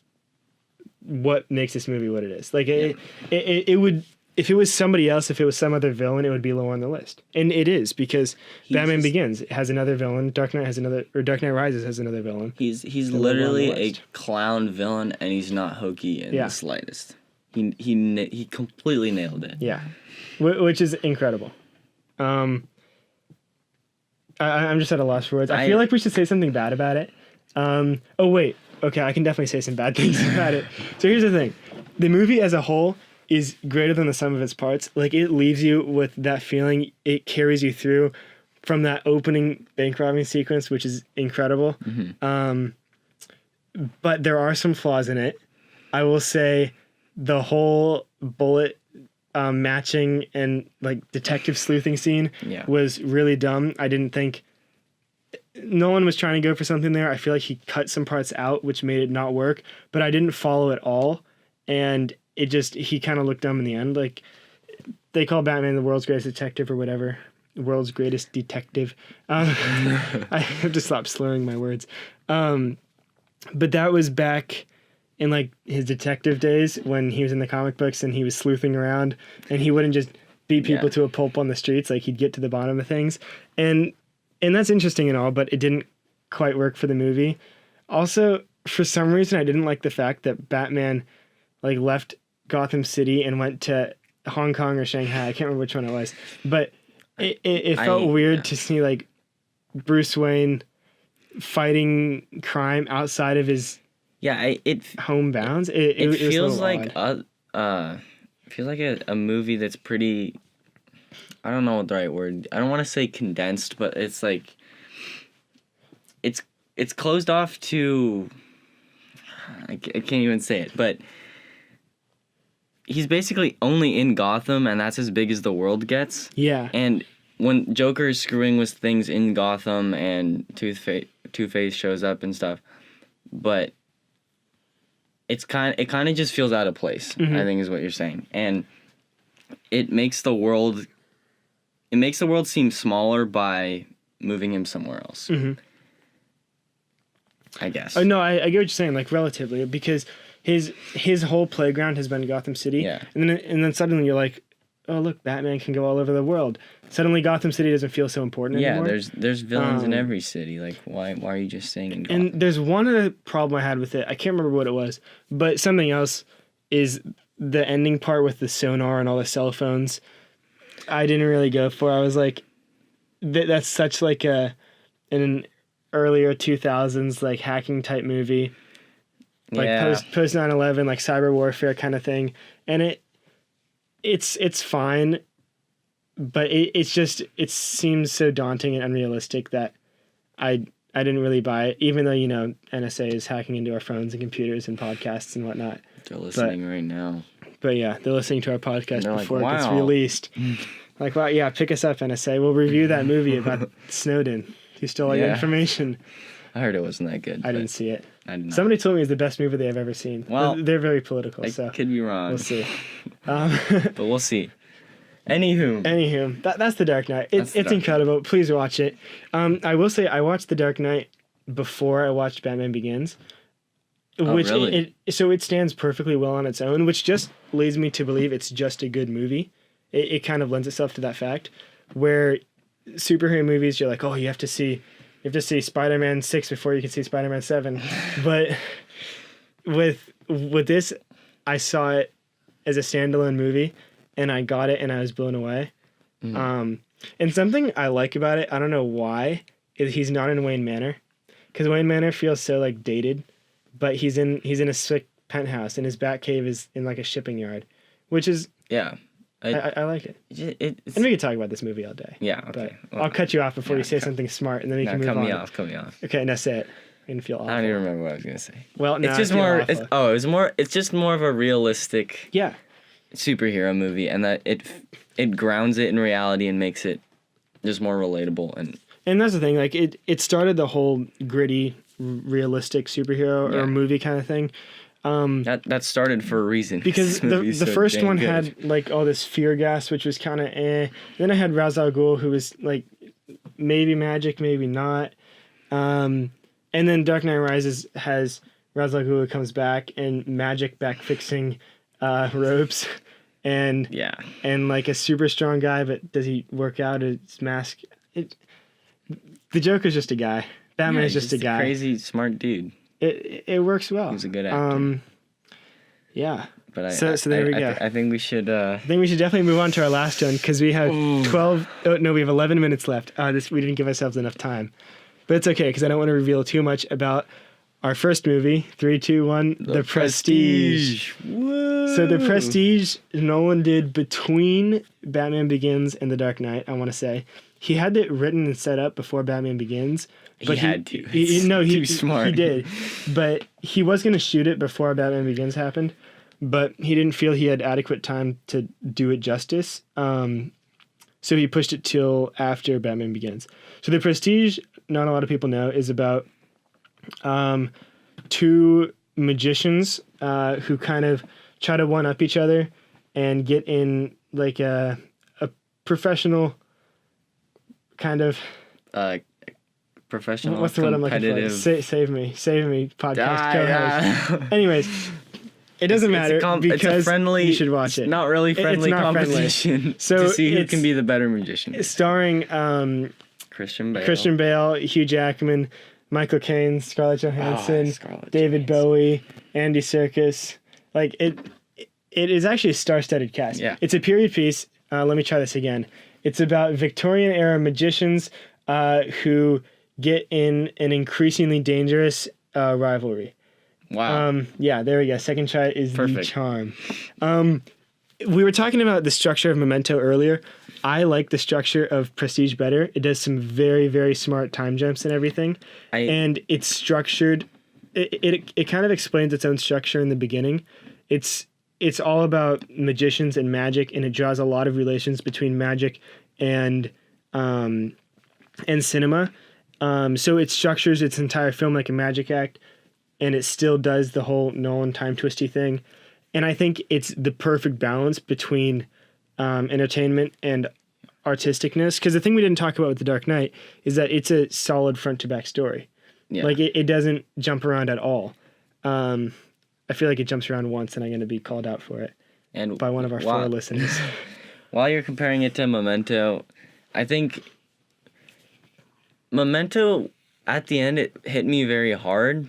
what makes this movie what it is. Like it would, if it was somebody else, if it was some other villain, it would be low on the list. And it is because Batman Begins has another villain, Dark Knight Rises has another villain. He's literally a clown villain, and he's not hokey in the slightest. He completely nailed it. Yeah, which is incredible. I'm just at a loss for words. I feel like we should say something bad about it. Oh wait, okay, I can definitely say some bad things about it. So here's the thing: the movie as a whole is greater than the sum of its parts. Like it leaves you with that feeling. It carries you through from that opening bank robbing sequence, which is incredible. But there are some flaws in it. I will say the whole bullet matching and like detective sleuthing scene was really dumb. I didn't think Nolan was trying to go for something there. I feel like he cut some parts out, which made it not work, but I didn't follow it all. And he kind of looked dumb in the end. Like they call Batman the world's greatest detective or whatever. The world's greatest detective. I have to stop slurring my words. But that was back in like his detective days when he was in the comic books and he was sleuthing around and he wouldn't just beat people to a pulp on the streets. Like he'd get to the bottom of things. And that's interesting and all, but it didn't quite work for the movie. Also, for some reason, I didn't like the fact that Batman like left Gotham City and went to Hong Kong or Shanghai. I can't remember which one it was, but it felt weird to see like Bruce Wayne fighting crime outside of his home bounds. It feels like it feels like a movie that's pretty. I don't know what the right word. I don't want to say condensed, but it's like it's closed off to. I can't even say it, but he's basically only in Gotham, and that's as big as the world gets. Yeah. And when Joker is screwing with things in Gotham, and Two-Face shows up and stuff, but it kind of just feels out of place. Mm-hmm. I think is what you're saying, and it makes the world seem smaller by moving him somewhere else. Mm-hmm. I guess. Oh no, I get what you're saying, like relatively, because his whole playground has been Gotham City. Yeah. And then suddenly you're like, oh look, Batman can go all over the world. Suddenly Gotham City doesn't feel so important anymore. Yeah, there's villains in every city. Like why are you just saying in Gotham? And there's one other problem I had with it. I can't remember what it was, but something else is the ending part with the sonar and all the cell phones. I didn't really go for. I was like, that's such like an earlier 2000s like hacking type movie, like post 9/11 like cyber warfare kind of thing, and it's fine, but it seems so daunting and unrealistic that I didn't really buy it, even though NSA is hacking into our phones and computers and podcasts and whatnot. They're listening right now. But yeah, they're listening to our podcast before like, it gets wow. released. Like, wow, yeah, pick us up, NSA. We'll review that movie about Snowden. You still like information. I heard it wasn't that good. I didn't see it. I did not. Somebody told me it's the best movie they've ever seen. Well, they're very political, I so could be wrong. we'll see. But we'll see. Anywho, that's The Dark Knight. It's incredible. Please watch it. I will say I watched The Dark Knight before I watched Batman Begins. Which really? It stands perfectly well on its own, which just leads me to believe it's just a good movie. It kind of lends itself to that fact, where superhero movies, you're like, oh, you have to see Spider-Man 6 before you can see Spider-Man 7. But with this, I saw it as a standalone movie, and I got it, and I was blown away. And something I like about it, I don't know why, is he's not in Wayne Manor, because Wayne Manor feels so like dated, but he's in a sick penthouse, and his Batcave is in like a shipping yard, which is I like it. And we could talk about this movie all day. Yeah, okay. But I'll cut you off before you say something smart, and then we can move on. Cut me off. Okay, now say it. I'm gonna feel awful. I don't even remember what I was gonna say. Well, no, it's just it's just more of a realistic superhero movie, and that it grounds it in reality and makes it just more relatable. And that's the thing, like it started the whole gritty, realistic superhero or movie kind of thing. That started for a reason. Because the first one had like all this fear gas, which was kind of Then I had Ra's al Ghul, who was like maybe magic, maybe not. And then Dark Knight Rises has Ra's al Ghul who comes back and magic back fixing robes, and like a super strong guy, but does he work out his mask? The Joker's just a guy. Batman's just a guy. Crazy smart dude. It works well. He's a good actor. Yeah. But so there we go. I think we should. I think we should definitely move on to our last one, because we have 12. Oh no, we have 11 minutes left. We didn't give ourselves enough time, but it's okay because I don't want to reveal too much about our first movie. 3, 2, 1. The Prestige. Whoa. So The Prestige, Nolan did between Batman Begins and The Dark Knight. I want to say he had it written and set up before Batman Begins. But he had to. Too smart. He did, but he was going to shoot it before Batman Begins happened, but he didn't feel he had adequate time to do it justice. So he pushed it till after Batman Begins. So The Prestige, not a lot of people know, is about two magicians who kind of try to one up each other and get in like a professional kind of. Professional, what's the word I'm looking for? Save me, podcast co-host. Anyways, it doesn't matter because you should watch it. Not really friendly competition to see who can be the better magician. Starring Christian Bale, Hugh Jackman, Michael Caine, Scarlett Johansson, Scarlett David Johansson. Bowie, Andy Serkis. Like it is actually a star-studded cast. Yeah. It's a period piece. Let me try this again. It's about Victorian era magicians who get in an increasingly dangerous rivalry. Wow. Yeah, there we go. Second try is the Perfect. charm. We were talking about the structure of Memento earlier. I like the structure of Prestige better. It does some very, very smart time jumps and everything. And it's structured. It kind of explains its own structure in the beginning. It's all about magicians and magic, and it draws a lot of relations between magic and cinema. So it structures its entire film like a magic act, and it still does the whole Nolan time twisty thing. And I think it's the perfect balance between entertainment and artisticness. Because the thing we didn't talk about with The Dark Knight is that it's a solid front to back story. Yeah. Like it doesn't jump around at all. I feel like it jumps around once, and I'm going to be called out for it and by one of our 4 listeners. While you're comparing it to Memento, I think Memento, at the end, it hit me very hard,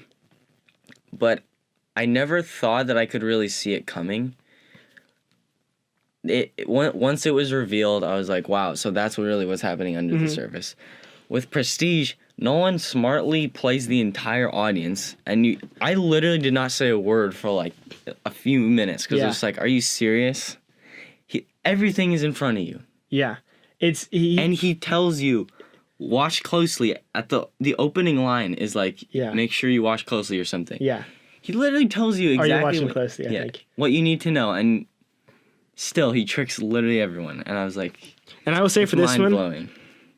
but I never thought that I could really see it coming. Once it was revealed, I was like, wow, so that's what really was happening under the surface. With Prestige, Nolan smartly plays the entire audience, and I literally did not say a word for like a few minutes because it was like, are you serious? Everything is in front of you. Yeah. And he tells you, watch closely. At the opening line is like, make sure you watch closely or something. Yeah. He literally tells you exactly Are you watching closely, I think. what you need to know, and still he tricks literally everyone. And I was like, and I will say for this one, blowing.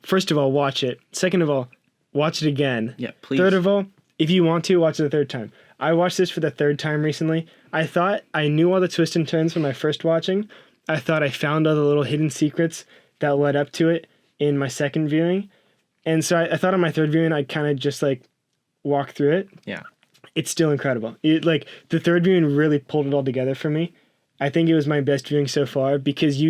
First of all, watch it. Second of all, watch it again. Yeah, please. Third of all, if you want to, watch it a third time. I watched this for the third time recently. I thought I knew all the twists and turns from my first watching. I thought I found all the little hidden secrets that led up to it in my second viewing. And so I thought on my third viewing, I'd kind of just like walk through it. Yeah. It's still incredible. Like the third viewing really pulled it all together for me. I think it was my best viewing so far because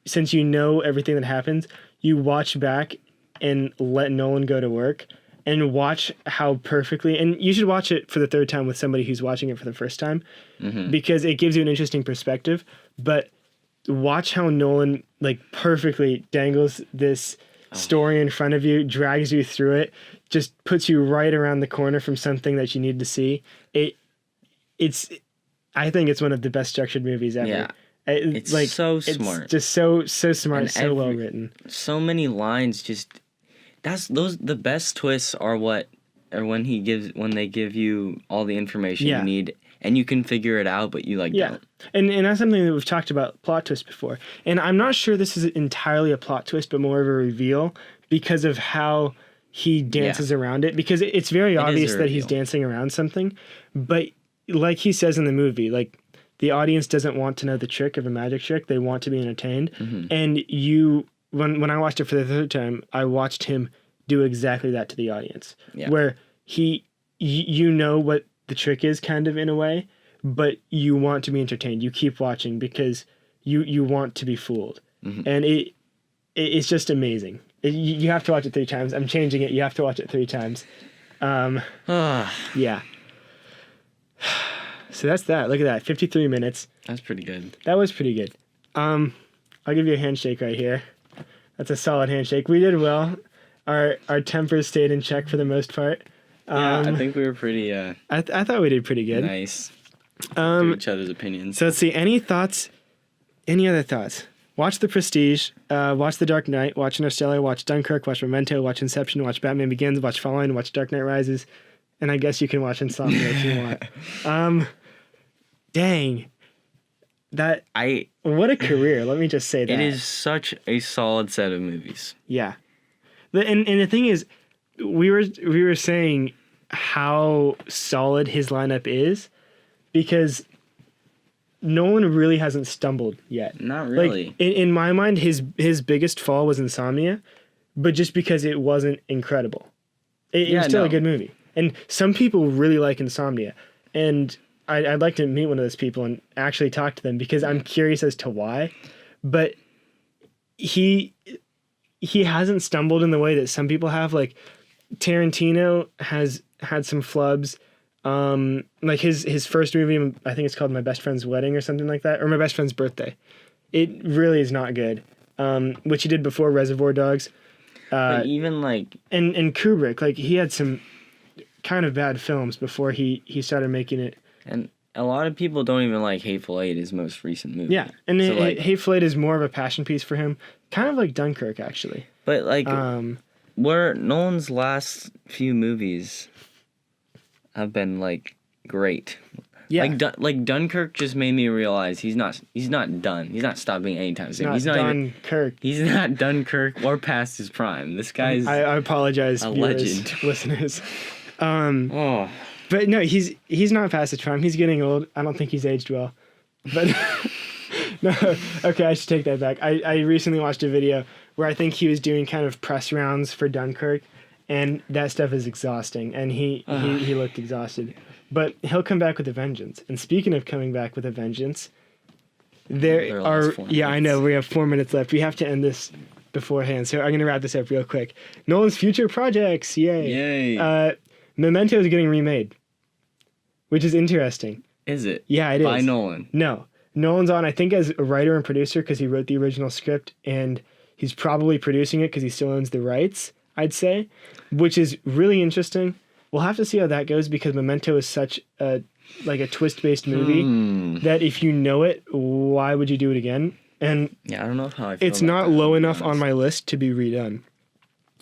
since you know everything that happens, you watch back and let Nolan go to work and watch how perfectly, and you should watch it for the third time with somebody who's watching it for the first time because it gives you an interesting perspective. But watch how Nolan like perfectly dangles this story in front of you, drags you through it, just puts you right around the corner from something that you need to see. I think it's one of the best structured movies ever. Yeah. It's like so smart. It's just so smart, and so well written. So many lines just the best twists are when they give you all the information you need and you can figure it out, but you don't. And that's something that we've talked about plot twists before. And I'm not sure this is entirely a plot twist, but more of a reveal because of how he dances around it. Because it's very obvious that he's dancing around something. But like he says in the movie, like the audience doesn't want to know the trick of a magic trick. They want to be entertained. And when I watched it for the third time, I watched him do exactly that to the audience. Yeah. Where you know what the trick is kind of in a way, but you want to be entertained. You keep watching because you want to be fooled. And it's just amazing. You have to watch it 3 times. I'm changing it. You have to watch it 3 times. Yeah. So that's that. Look at that. 53 minutes. That's pretty good. That was pretty good. I'll give you a handshake right here. That's a solid handshake. We did well. Our tempers stayed in check for the most part. I think we were pretty I thought we did pretty good. Nice. Through each other's opinions. So let's see. Any thoughts? Any other thoughts? Watch The Prestige. Watch The Dark Knight. Watch Interstellar. Watch Dunkirk. Watch Memento. Watch Inception. Watch Batman Begins. Watch Fallen. Watch Dark Knight Rises. And I guess you can watch Insomnia if you want. Dang. What a career. Let me just say that. It is such a solid set of movies. Yeah. And the thing is, we were saying how solid his lineup is because Nolan really hasn't stumbled yet. Not really. Like, in my mind, his biggest fall was Insomnia, but just because it wasn't incredible. It was still a good movie. And some people really like Insomnia. And I'd like to meet one of those people and actually talk to them because I'm curious as to why. But he hasn't stumbled in the way that some people have. Like, Tarantino has had some flubs. Like his first movie, I think it's called My Best Friend's Wedding or something like that, or My Best Friend's Birthday. It really is not good. Which he did before Reservoir Dogs. But even like and Kubrick, like he had some kind of bad films before he started making it. and a lot of people don't even like Hateful Eight, his most recent movie. Yeah, and So, like, Hateful Eight is more of a passion piece for him, kind of like Dunkirk actually. but like where Nolan's last few movies have been like great. Yeah, Like Dunkirk just made me realize he's not done. He's not stopping anytime soon. He's not Dunkirk. He's not Dunkirk or past his prime. This guy's I apologize, a viewers, legend. listeners. oh. But no, he's not past his prime. He's getting old. I don't think he's aged well. But no, okay, I should take that back. I recently watched a video where I think he was doing kind of press rounds for Dunkirk, and that stuff is exhausting, and he looked exhausted. But he'll come back with a vengeance. And speaking of coming back with a vengeance, there are... Yeah, I know. We have 4 minutes left. We have to end this beforehand. So I'm going to wrap this up real quick. Nolan's future projects. Yay. Memento is getting remade, which is interesting. Is it? Yeah, it is. By Nolan? No. Nolan's on, I think, as a writer and producer because he wrote the original script, and he's probably producing it because he still owns the rights, I'd say, which is really interesting. We'll have to see how that goes because Memento is such a twist-based movie that if you know it, why would you do it again? And yeah, I don't know how I feel it's about not that, low enough on my list to be redone.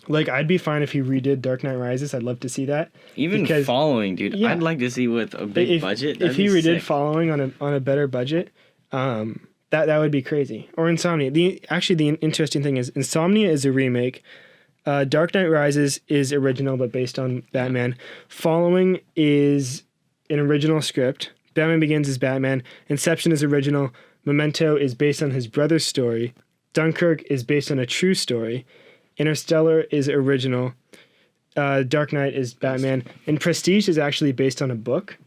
Like, I'd be fine if he redid Dark Knight Rises. I'd love to see that. Even Following, dude. Yeah, I'd like to see with a big budget. If he redid Following on a better budget, that would be crazy. Or Insomnia. The interesting thing is Insomnia is a remake. Dark Knight Rises is original, but based on Batman. Following is an original script. Batman Begins is Batman. Inception is original. Memento is based on his brother's story. Dunkirk is based on a true story. Interstellar is original. Dark Knight is Batman. And Prestige is actually based on a book,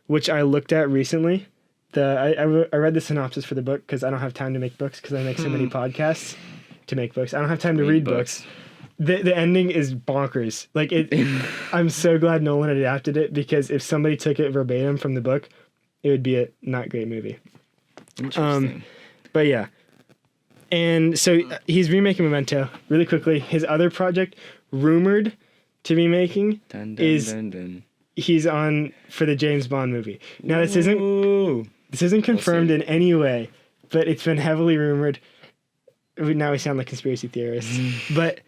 which I looked at recently. I read the synopsis for the book because I don't have time to make books because I make so many podcasts to make books. I don't have time to read books. The ending is bonkers. Like I'm so glad Nolan adapted it because if somebody took it verbatim from the book, it would be a not great movie. Interesting. But yeah. And so he's remaking Memento really quickly. His other project, rumored to be making, is he's on for the James Bond movie. Now this isn't confirmed in any way, but it's been heavily rumored. Now we sound like conspiracy theorists, but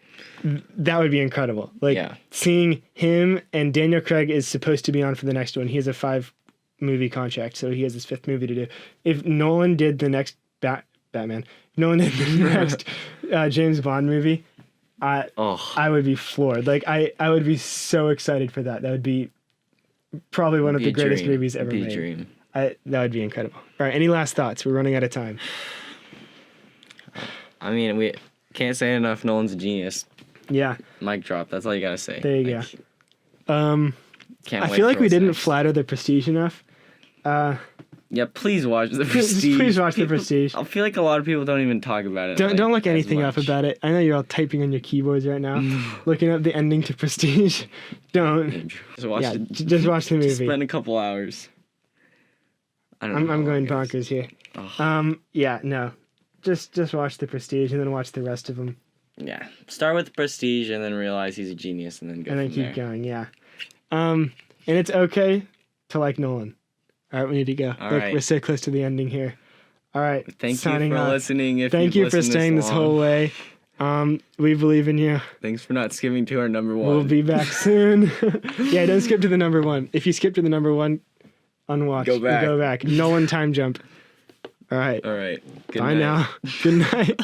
that would be incredible. Like seeing him and Daniel Craig is supposed to be on for the next one. He has a 5-movie contract, so he has his 5th movie to do. If Nolan did the next Batman, Nolan did the next James Bond movie, I would be floored. Like I would be so excited for that. That would be probably one of the greatest movies ever made. Dream. That would be incredible. All right, any last thoughts? We're running out of time. I mean, we can't say enough. Nolan's a genius. Yeah. Mic drop. That's all you gotta say. There you go. I feel like we didn't flatter the Prestige enough. Yeah, please watch the Prestige. Please watch the Prestige. I feel like a lot of people don't even talk about it. Don't look anything up about it. I know you're all typing on your keyboards right now, looking up the ending to Prestige. Don't. Just watch it. Just watch the movie. Just spend a couple hours. I'm going bonkers here. Oh. Yeah, no. Just watch the Prestige and then watch the rest of them. Yeah. Start with Prestige and then realize he's a genius and then go. And then keep going, yeah. And it's okay to like Nolan. All right, we need to go. Look, we're so close to the ending here. All right. Thank you for listening. Thank you for staying this whole way. We believe in you. Thanks for not skipping to our number 1. We'll be back soon. Yeah, don't skip to the number 1. If you skip to the number 1, unwatch. Go back. Nolan time jump. All right. Good Bye night. now. Good night.